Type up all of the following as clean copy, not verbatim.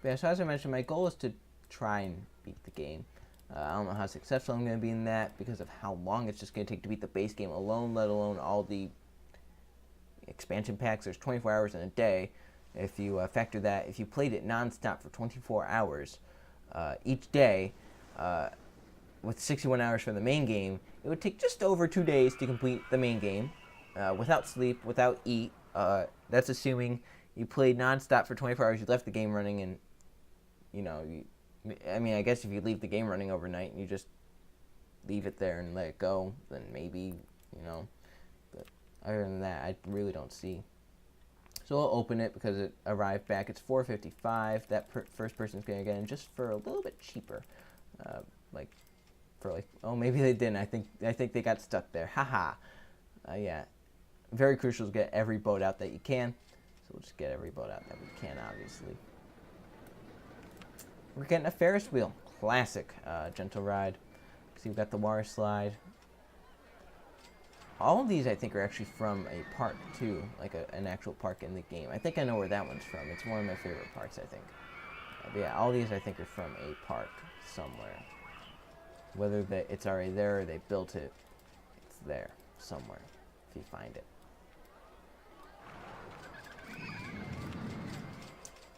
But yeah, so as I mentioned, my goal is to try and beat the game. I don't know how successful I'm going to be in that because of how long it's just going to take to beat the base game alone, let alone all the expansion packs. There's 24 hours in a day. If you factor that, if you played it nonstop for 24 hours each day, with 61 hours for the main game, it would take just over 2 days to complete the main game without sleep, without eat. That's assuming you played nonstop for 24 hours, you left the game running, and I guess if you leave the game running overnight and you just leave it there and let it go, then maybe, But other than that, I really don't see. So I'll open it because it arrived back. It's $4.55. That first person's going to get in just for a little bit cheaper. Maybe they didn't. I think they got stuck there. Haha. Yeah. Very crucial to get every boat out that you can. So we'll just get every boat out that we can, obviously. We're getting a Ferris wheel. Classic gentle ride. See, we've got the water slide. All of these, I think, are actually from a park, too. Like an actual park in the game. I think I know where that one's from. It's one of my favorite parks, I think. But yeah, all these, I think, are from a park somewhere. Whether it's already there or they built it, it's there somewhere, if you find it.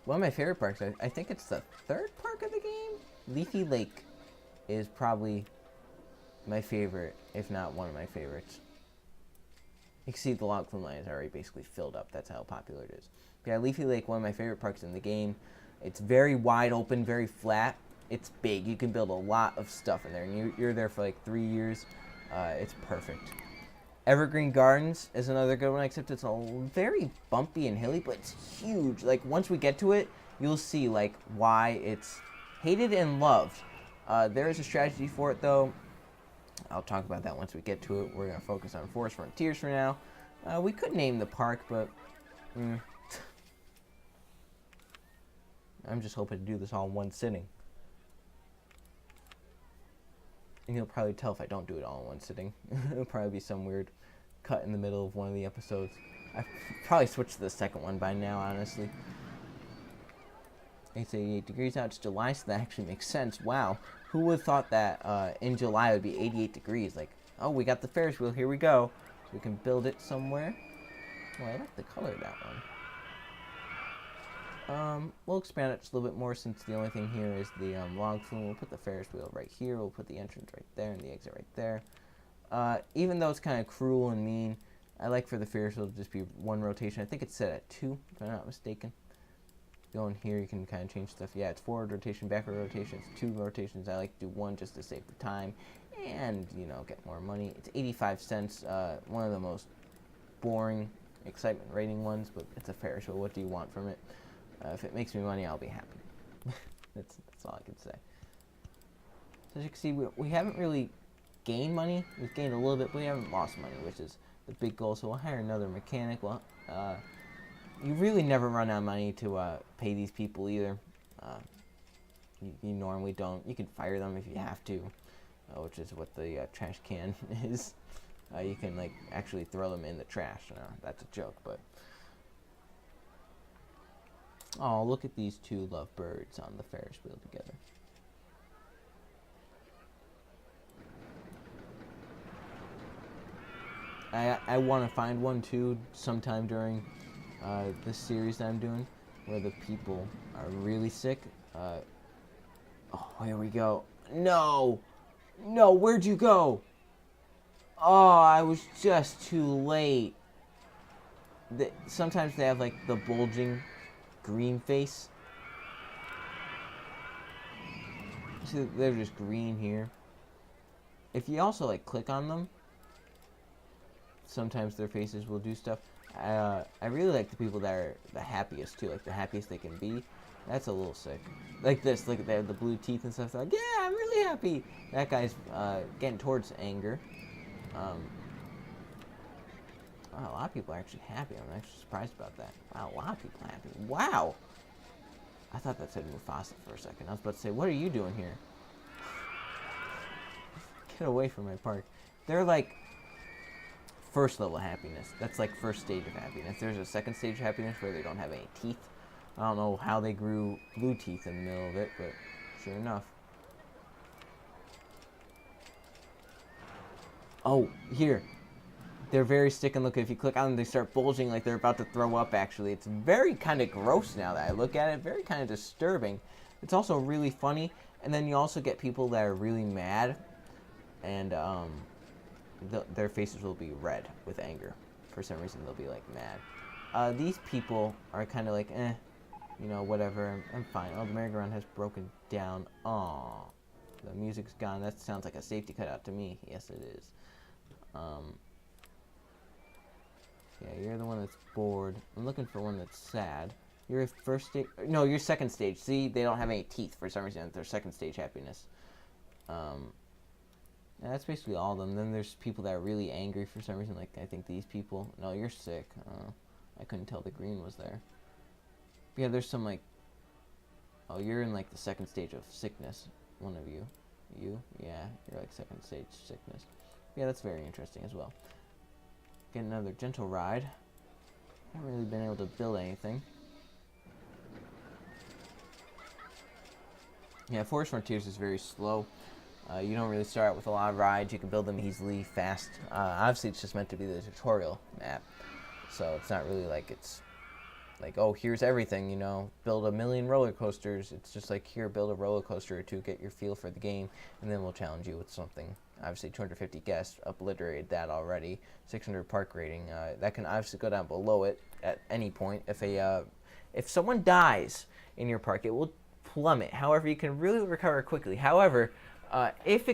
One of my favorite parks, I think it's the third park of the game? Leafy Lake is probably my favorite, if not one of my favorites. You can see the log flume line is already basically filled up. That's how popular it is. But yeah, Leafy Lake, one of my favorite parks in the game. It's very wide open, very flat. It's big. You can build a lot of stuff in there, and you're there for like 3 years. It's perfect. Evergreen Gardens is another good one, except it's very bumpy and hilly, but it's huge. Like, once we get to it, you'll see, like, why it's hated and loved. There is a strategy for it, though. I'll talk about that once we get to it. We're going to focus on Forest Frontiers for now. We could name the park, but I'm just hoping to do this all in one sitting. And you'll probably tell if I don't do it all in one sitting. It'll probably be some weird cut in the middle of one of the episodes. I've probably switched to the second one by now, honestly. It's 88 degrees out. It's July, so that actually makes sense. Wow. Who would have thought that in July it would be 88 degrees? Like, oh, we got the Ferris wheel. Here we go. So we can build it somewhere. Oh, I like the color of that one. We'll expand it just a little bit more since the only thing here is the log flume. We'll put the Ferris wheel right here. We'll put the entrance right there and the exit right there. Even though it's kind of cruel and mean, I like for the Ferris wheel to just be one rotation. I think it's set at 2, if I'm not mistaken. Go in here, you can kind of change stuff. Yeah, it's forward rotation, backward rotation. It's 2 rotations. I like to do 1 just to save the time and, get more money. It's 85 cents. One of the most boring excitement rating ones, but it's a Ferris wheel. What do you want from it? If it makes me money, I'll be happy. That's all I can say. So as you can see, we haven't really gained money. We've gained a little bit, but we haven't lost money, which is the big goal. So we'll hire another mechanic. Well, you really never run out of money to pay these people either. You normally don't. You can fire them if you have to, which is what the trash can is. You can actually throw them in the trash. That's a joke, but. Oh, look at these 2 lovebirds on the Ferris wheel together. I want to find one too sometime during this series that I'm doing where the people are really sick. Oh, here we go. No, where'd you go? Oh, I was just too late. Sometimes they have the bulging green face. See, they're just green here. If you also click on them, sometimes their faces will do stuff. I really like the people that are the happiest too, the happiest they can be. That's a little sick. Like this, look at they have the blue teeth and stuff. They're like, yeah, I'm really happy. That guy's getting towards anger. Wow, a lot of people are actually happy. I'm actually surprised about that. Wow, a lot of people are happy. Wow! I thought that said Mufasa for a second. I was about to say, what are you doing here? Get away from my park. They're first level happiness. That's first stage of happiness. There's a second stage of happiness where they don't have any teeth. I don't know how they grew blue teeth in the middle of it, but sure enough. Oh, here. They're very stick and look. If you click on them, they start bulging like they're about to throw up, actually. It's very kind of gross now that I look at it. Very kind of disturbing. It's also really funny. And then you also get people that are really mad. And their faces will be red with anger. For some reason, they'll be, like, mad. These people are kind of like, you know, whatever. I'm fine. Oh, the merry-go-round has broken down. Aw. The music's gone. That sounds like a safety cutout to me. Yes, it is. Yeah, you're the one that's bored. I'm looking for one that's sad. You're first stage. No, you're second stage. See, they don't have any teeth for some reason. They're second stage happiness. Yeah, that's basically all of them. Then there's people that are really angry for some reason. Like, I think these people. No, you're sick. I couldn't tell the green was there. But yeah, there's some, like... Oh, you're in, like, the second stage of sickness. One of you. You? Yeah, you're, like, second stage sickness. Yeah, that's very interesting as well. Get another gentle ride. Haven't really been able to build anything. Yeah, Forest Frontiers is very slow. You don't really start out with a lot of rides. You can build them easily, fast. Obviously, it's just meant to be the tutorial map. So it's not really like it's like, oh, here's everything, you know. Build 1,000,000 roller coasters. It's just like, here, build a roller coaster or two, get your feel for the game, and then we'll challenge you with something. Obviously, 250 guests, obliterated that already. 600 park rating. That can obviously go down below it at any point. If someone dies in your park, it will plummet. However, you can really recover quickly. However, if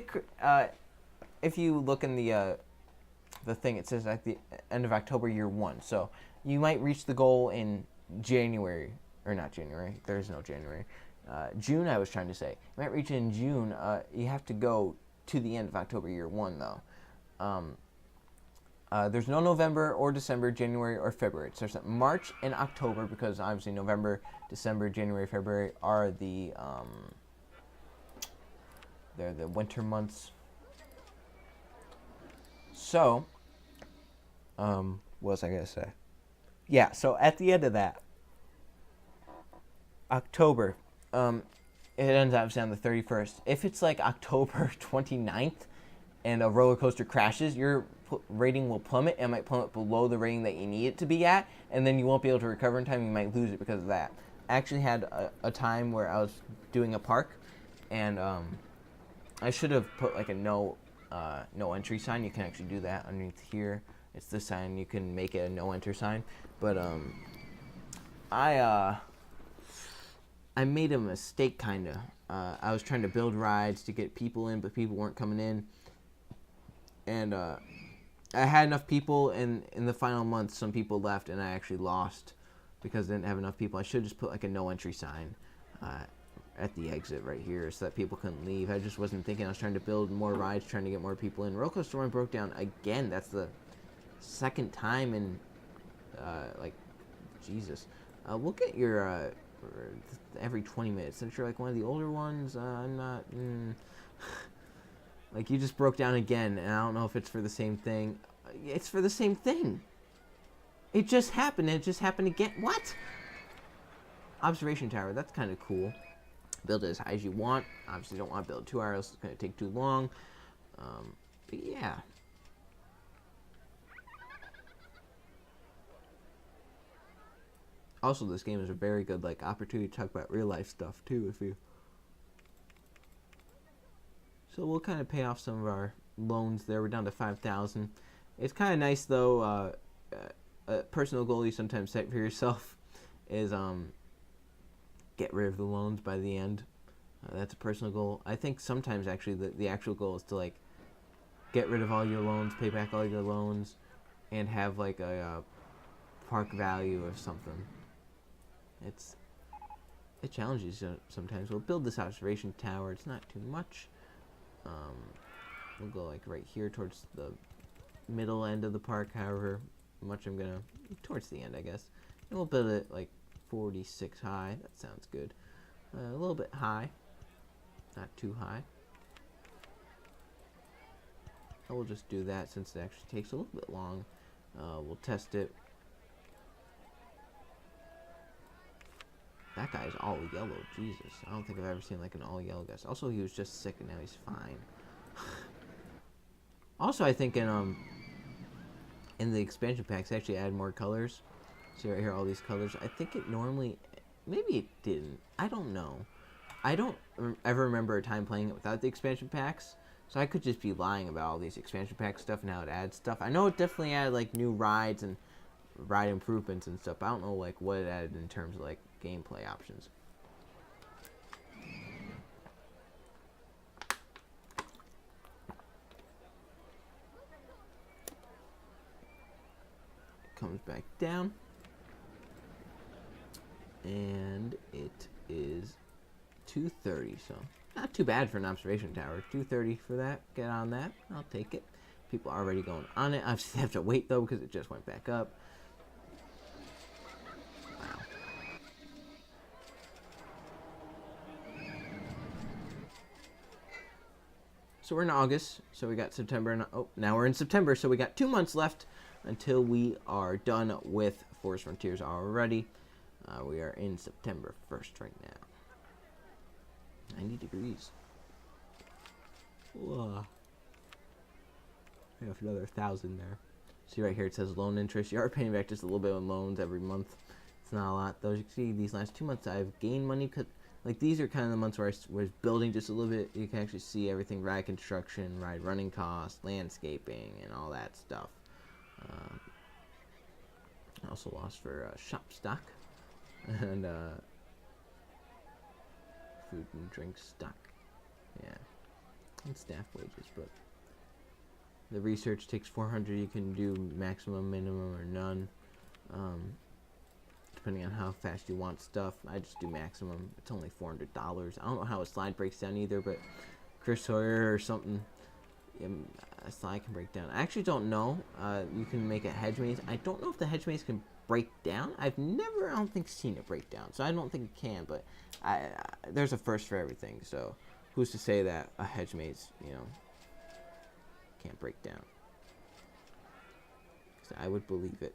you look in the thing, it says at the end of October, year 1. So you might reach the goal in January, or not January. There is no January. June, I was trying to say. You might reach it in June. You have to go to the end of October, year 1, though. There's no November or December, January, or February. It starts at March and October, because obviously November, December, January, February are they're the winter months. So, what was I going to say? Yeah, so at the end of that, October, it ends obviously on the 31st. If it's like October 29th and a roller coaster crashes, your rating will plummet. It might plummet below the rating that you need it to be at, and then you won't be able to recover in time. You might lose it because of that. I actually had a time where I was doing a park, and I should have put like a no entry sign. You can actually do that underneath here. It's this sign. You can make it a no enter sign. But I made a mistake, kind of. I was trying to build rides to get people in, but people weren't coming in. And I had enough people, and in the final month, some people left, and I actually lost because I didn't have enough people. I should just put like a no entry sign at the exit right here so that people couldn't leave. I just wasn't thinking. I was trying to build more rides, trying to get more people in. Roller Coaster 1 broke down again. That's the second time in, like, Jesus. We'll get your, every 20 minutes. Since you're, like, one of the older ones, I'm not, like, you just broke down again, and I don't know if it's for the same thing. It's for the same thing. It just happened, and it just happened again. What? Observation tower. That's kind of cool. Build it as high as you want. Obviously, you don't want to build 2 hours. It's going to take too long. But yeah. Also, this game is a very good like opportunity to talk about real life stuff too. So we'll kind of pay off some of our loans there. We're down to 5,000. It's kind of nice though. A personal goal you sometimes set for yourself is get rid of the loans by the end. That's a personal goal. I think sometimes actually the actual goal is to like get rid of all your loans, pay back all your loans, and have like a park value or something. It challenges you sometimes. We'll build this observation tower. It's not too much. We'll go like right here towards the middle end of the park. However much I'm gonna towards the end, I guess. And we'll build it like 46 high. That sounds good. A little bit high, not too high. I will just do that since it actually takes a little bit long. We'll test it. That guy's all yellow. Jesus, I don't think I've ever seen like an all yellow guy. Also, he was just sick and now he's fine. Also, I think in the expansion packs, they actually add more colors. See right here, all these colors. I think it normally, maybe it didn't. I don't know. I don't ever remember a time playing it without the expansion packs. So I could just be lying about all these expansion pack stuff and how it adds stuff. I know it definitely added like new rides and ride improvements and stuff. But I don't know like what it added in terms of like gameplay options. Comes back down. And it is 2:30, so not too bad for an observation tower. 2:30 for that. Get on that. I'll take it. People are already going on it. I just have to wait though because it just went back up. Wow. So we're in August. So we got September. And, oh, now we're in September. So we got 2 months left until we are done with Forest Frontiers already. We are in September 1st right now. 90 degrees. Whoa. I have another 1,000 there. See right here it says loan interest. You are paying back just a little bit on loans every month. It's not a lot though. As you can see, these last 2 months I've gained money because like these are kind of the months where I was building just a little bit. You can actually see everything: ride construction, ride running costs, landscaping, and all that stuff. I also lost for shop stock and food and drink stock. Yeah, and staff wages, but the research takes 400. You can do maximum, minimum, or none, depending on how fast you want stuff. I just do maximum. It's only $400. I don't know how a slide breaks down either, but Chris Sawyer or something, a slide can break down. I actually don't know. You can make a hedge maze. I don't know if the hedge maze can break down. I've never, I don't think, seen it break down, so I don't think it can, but there's a first for everything, so who's to say that a hedge maze, can't break down? Because I would believe it.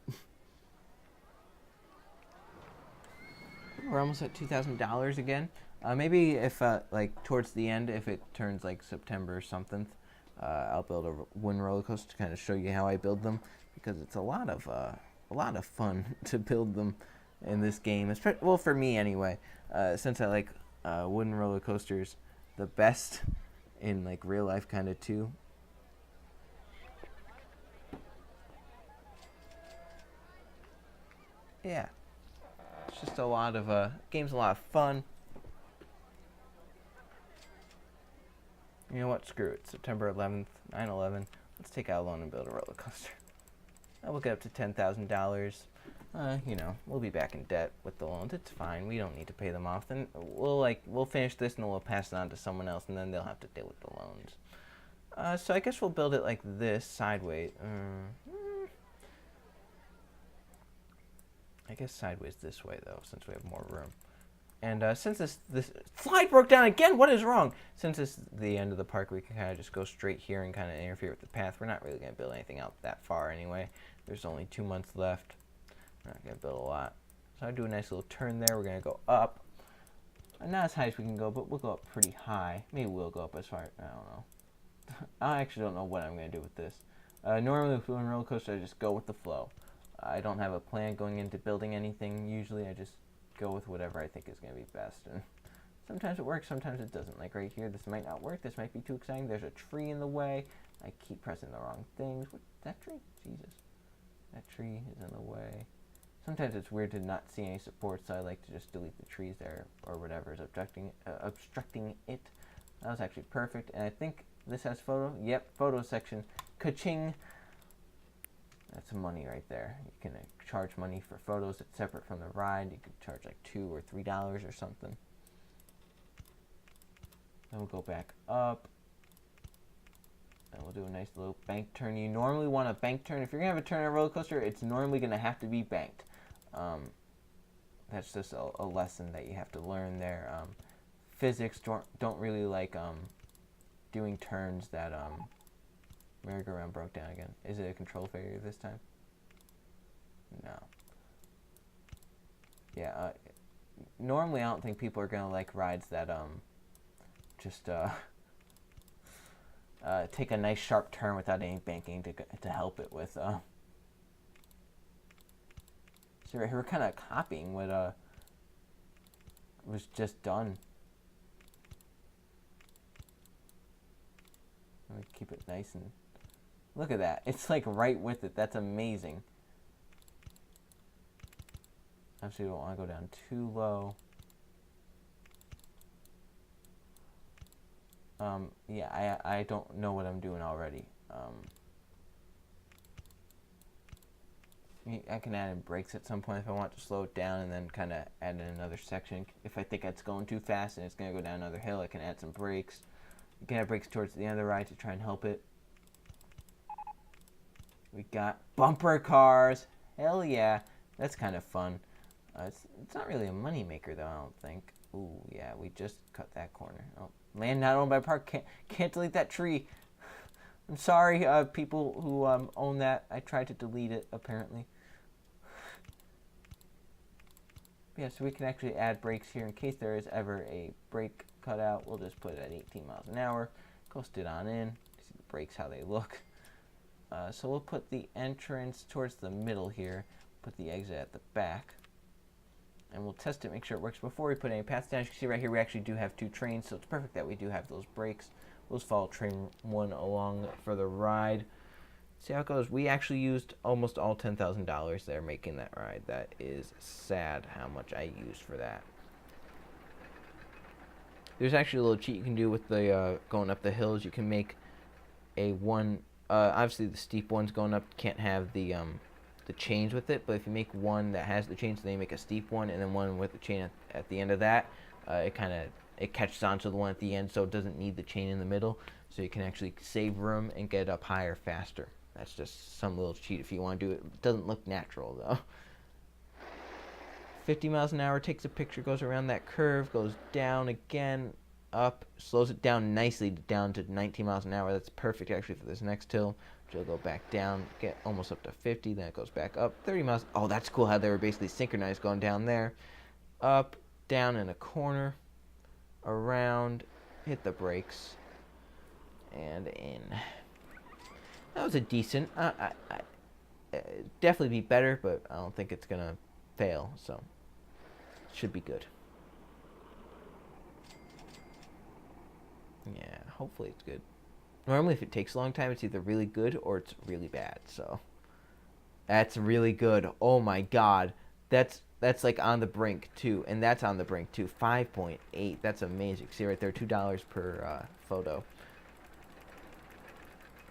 We're almost at $2,000 again. Maybe if, like, towards the end, if it turns, like, September or something, I'll build a wooden roller coaster to kind of show you how I build them, because it's a lot of fun to build them in this game. Well, for me anyway, since I like wooden roller coasters the best in like real life kind of too. Yeah, it's just a lot of game's a lot of fun. You know what? Screw it. September 11th, 9/11. Let's take out a loan and build a roller coaster. We'll get up to $10,000. We'll be back in debt with the loans. It's fine. We don't need to pay them off. Then we'll finish this and then we'll pass it on to someone else, and then they'll have to deal with the loans. So I guess we'll build it like this, sideways. I guess sideways this way though, since we have more room. And since this slide broke down again, what is wrong? Since it's the end of the park, we can kind of just go straight here and kind of interfere with the path. We're not really going to build anything out that far anyway. There's only 2 months left. We're not going to build a lot. So I do a nice little turn there. We're going to go up. Not as high as we can go, but we'll go up pretty high. Maybe we'll go up as far, I don't know. I actually don't know what I'm going to do with this. Normally with one roller coaster, I just go with the flow. I don't have a plan going into building anything. Usually I just go with whatever I think is going to be best. And sometimes it works, sometimes it doesn't. Like right here, this might not work. This might be too exciting. There's a tree in the way. I keep pressing the wrong things. What, that tree? Jesus. That tree is in the way. Sometimes it's weird to not see any support, so I like to just delete the trees there or whatever is obstructing it. That was actually perfect. And I think this has photo. Yep, photo section. Ka-ching. That's some money right there. You can charge money for photos. It's separate from the ride. You could charge like $2 or $3 or something. Then we'll go back up. And we'll do a nice little bank turn. You normally want a bank turn. If you're going to have a turn on a roller coaster, it's normally going to have to be banked. That's just a lesson that you have to learn there. Physics don't really like doing turns that... merry-go-round broke down again. Is it a control failure this time? No. Yeah, normally I don't think people are gonna like rides that just take a nice sharp turn without any banking to help it with. So right here we're kind of copying what was just done. Let me keep it nice and look at that. It's like right with it. That's amazing. Obviously, we don't want to go down too low. Yeah, I don't know what I'm doing already. I can add in brakes at some point if I want to slow it down, and then kind of add in another section. If I think it's going too fast and it's going to go down another hill, I can add some brakes. You can add brakes towards the end of the ride to try and help it. We got bumper cars. Hell yeah. That's kind of fun. It's not really a money maker though, I don't think. Ooh, yeah, we just cut that corner. Oh, land not owned by park. Can't delete that tree. I'm sorry, people who own that. I tried to delete it, apparently. Yeah, so we can actually add brakes here in case there is ever a brake cutout. We'll just put it at 18 miles an hour. Coast it on in. See the brakes, how they look. So we'll put the entrance towards the middle here. Put the exit at the back. And we'll test it, make sure it works before we put any paths down. As you can see right here, we actually do have 2 trains, so it's perfect that we do have those brakes. We'll just follow train 1 along for the ride. See how it goes. We actually used almost all $10,000 there making that ride. That is sad how much I used for that. There's actually a little cheat you can do with the going up the hills. You can make a one. Obviously, the steep ones going up can't have the chains with it, but if you make one that has the chains, then you make a steep one, and then one with the chain at the end of that, it catches on to the one at the end, so it doesn't need the chain in the middle, so you can actually save room and get up higher faster. That's just some little cheat if you want to do it. It doesn't look natural though. 50 miles an hour, takes a picture, goes around that curve, goes down again, up, slows it down nicely down to 19 miles an hour. That's perfect actually for this next hill. It'll go back down, get almost up to 50, then it goes back up 30 miles. Oh, that's cool how they were basically synchronized going down there. Up, down in a corner, around, hit the brakes, and in. That was a decent. Definitely be better, but I don't think it's gonna fail, so it should be good. Yeah, hopefully it's good. Normally if it takes a long time, it's either really good or it's really bad, so that's really good. Oh my god. That's like on the brink too, and that's on the brink too. 5.8. That's amazing. See right there, $2 per photo.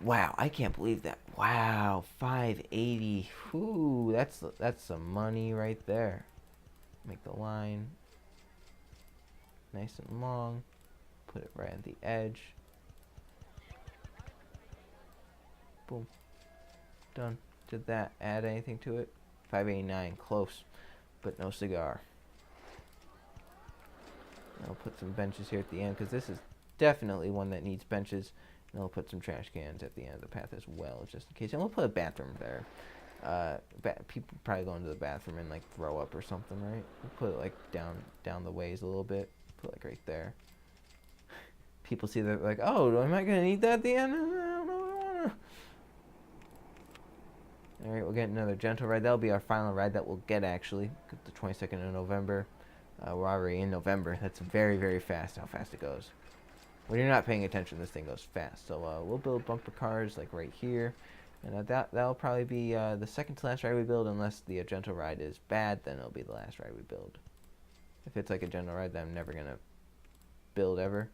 Wow, I can't believe that. Wow, 580. Whoo, that's some money right there. Make the line nice and long. Put it right at the edge. Boom. Done. Did that add anything to it? 589. Close, but no cigar. I'll put some benches here at the end because this is definitely one that needs benches. And I'll put some trash cans at the end of the path as well, just in case. And we'll put a bathroom there. People probably go into the bathroom and like throw up or something, right? We'll put it like down the ways a little bit. Put it like right there. People see that like, oh, am I gonna need that at the end? I don't know. All right, we'll get another gentle ride. That'll be our final ride that we'll get actually. The 22nd of November. We're already in November. That's very, very fast. How fast it goes. When you're not paying attention, this thing goes fast. So we'll build bumper cars like right here, and that'll probably be the second to last ride we build, unless the gentle ride is bad. Then it'll be the last ride we build. If it's like a gentle ride that I'm never gonna build ever.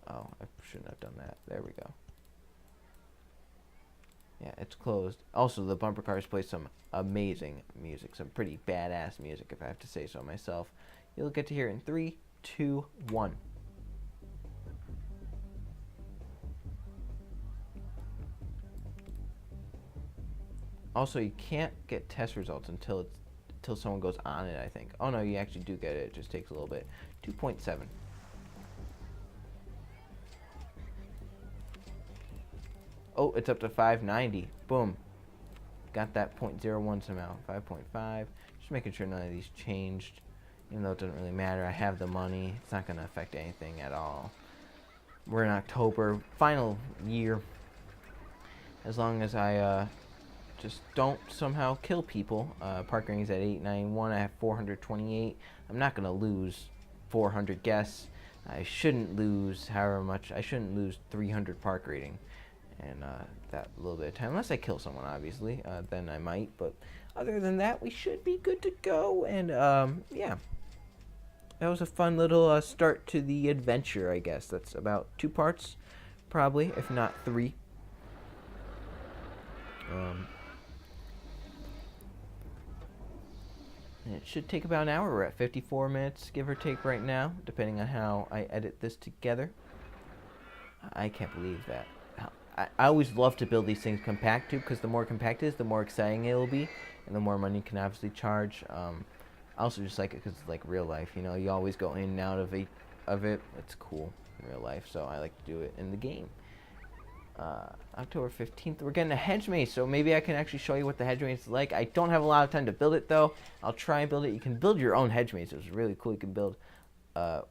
Oh, I shouldn't have done that. There we go. Yeah, it's closed. Also, the bumper cars play some amazing music, some pretty badass music, if I have to say so myself. You'll get to hear it in 3, 2, 1. Also, you can't get test results until someone goes on it, I think. Oh no, you actually do get it. It just takes a little bit. 2.7. Oh, it's up to 590. Boom. got that 0.01 somehow. 5.5. Just making sure none of these changed. Even though it doesn't really matter. I have the money. It's not going to affect anything at all. We're in October. Final year. As long as I just don't somehow kill people. Park rating's at 891. I have 428. I'm not going to lose 400 guests. I shouldn't lose however much. I shouldn't lose 300 park rating. And that little bit of time. Unless I kill someone, obviously. Then I might. But other than that, we should be good to go. And yeah. That was a fun little start to the adventure, I guess. That's about 2 parts, probably, if not 3. And it should take about an hour. We're at 54 minutes, give or take right now, depending on how I edit this together. I can't believe that. I always love to build these things compact, too, because the more compact it is, the more exciting it will be, and the more money you can obviously charge. I also just like it because it's like real life, you know. You always go in and out of it. It's cool in real life, so I like to do it in the game. October 15th, we're getting a hedge maze, so maybe I can actually show you what the hedge maze is like. I don't have a lot of time to build it, though. I'll try and build it. You can build your own hedge maze. It's really cool. You can build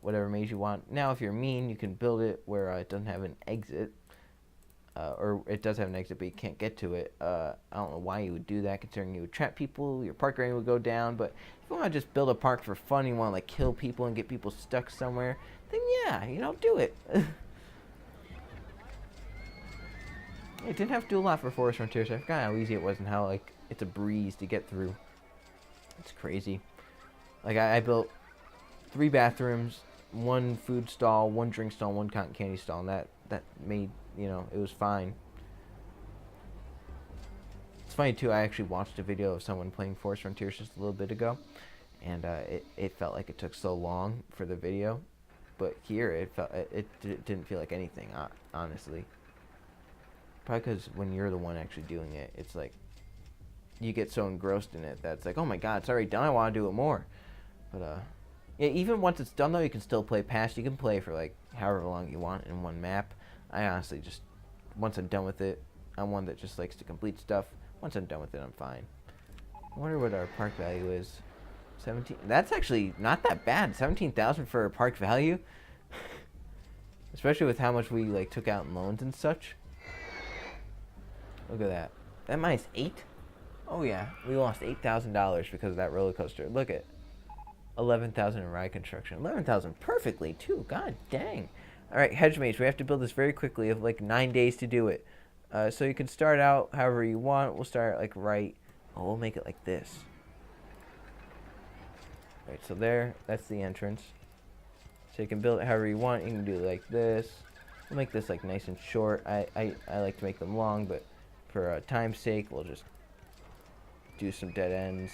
whatever maze you want. Now, if you're mean, you can build it where it doesn't have an exit. Or it does have an exit, but you can't get to it. I don't know why you would do that, considering you would trap people, your park rating would go down. But if you want to just build a park for fun, you want to like kill people and get people stuck somewhere, then yeah, you know, do it. It didn't have to do a lot for Forest Frontiers. I forgot how easy it was and how like it's a breeze to get through. It's crazy. Like I built 3 bathrooms, 1 food stall, 1 drink stall, 1 cotton candy stall, and that made, you know, it was fine. It's funny too, I actually watched a video of someone playing Forest Frontiers just a little bit ago, and it felt like it took so long for the video, but here it didn't feel like anything, honestly. Probably because when you're the one actually doing it, it's like you get so engrossed in it that it's like, oh my god, it's already done, I want to do it more. But yeah, even once it's done though, you can still play past. You can play for like however long you want in one map. I honestly just, once I'm done with it, I'm one that just likes to complete stuff. Once I'm done with it, I'm fine. I wonder what our park value is. 17. That's actually not that bad. 17,000 for a park value, especially with how much we like took out in loans and such. Look at that. That minus 8. Oh yeah, we lost $8,000 because of that roller coaster. Look at 11,000 in ride construction. 11,000 perfectly too. God dang. All right, hedge maze. We have to build this very quickly. You have like 9 days to do it. So you can start out however you want. We'll start like right. Oh, we'll make it like this. All right, so there. That's the entrance. So you can build it however you want. You can do it like this. We'll make this like nice and short. I like to make them long, but for time's sake, we'll just do some dead ends.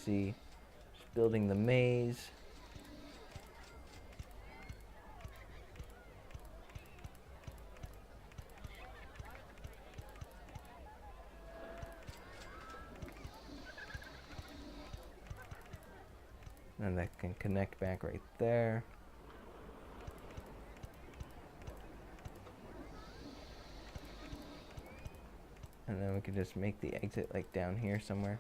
See, just building the maze. And that can connect back right there. And then we can just make the exit like down here somewhere.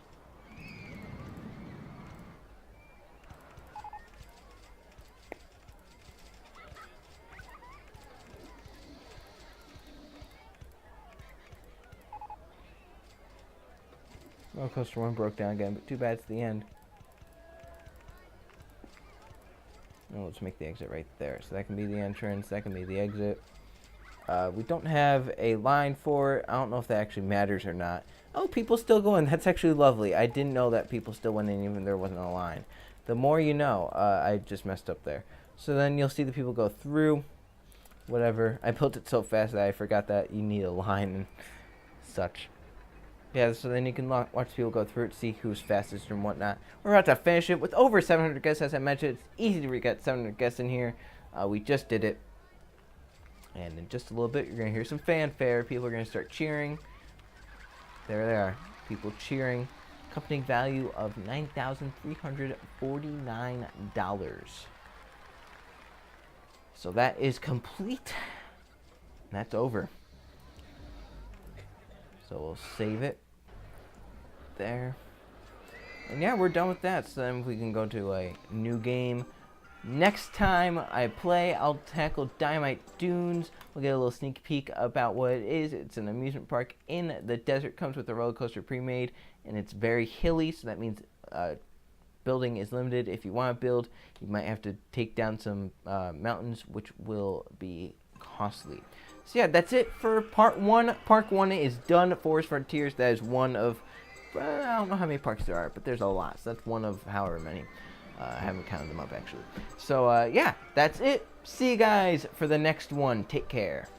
Roller coaster 1 broke down again, but too bad it's the end. And let's make the exit right there. So that can be the entrance, that can be the exit. We don't have a line for it. I don't know if that actually matters or not. Oh, people still go in. That's actually lovely. I didn't know that people still went in even there wasn't a line. The more you know. I just messed up there. So then you'll see the people go through. Whatever. I built it so fast that I forgot that you need a line and such. Yeah, so then you can watch people go through it, see who's fastest and whatnot. We're about to finish it with over 700 guests, as I mentioned. It's easy to get 700 guests in here. We just did it. And in just a little bit, you're going to hear some fanfare. People are going to start cheering. There they are. People cheering. Company value of $9,349. So that is complete. That's over. So we'll save it there. And yeah, we're done with that. So then we can go to a new game. Next time I play, I'll tackle Dynamite Dunes. We'll get a little sneak peek about what it is. It's an amusement park in the desert. Comes with a roller coaster pre-made, and it's very hilly, so that means building is limited. If you want to build, you might have to take down some mountains, which will be costly. So yeah, that's it for part 1. Park 1 is done. Forest Frontiers, that is one of, I don't know how many parks there are, but there's a lot. So that's one of however many. I haven't counted them up, actually. So yeah, that's it. See you guys for the next one. Take care.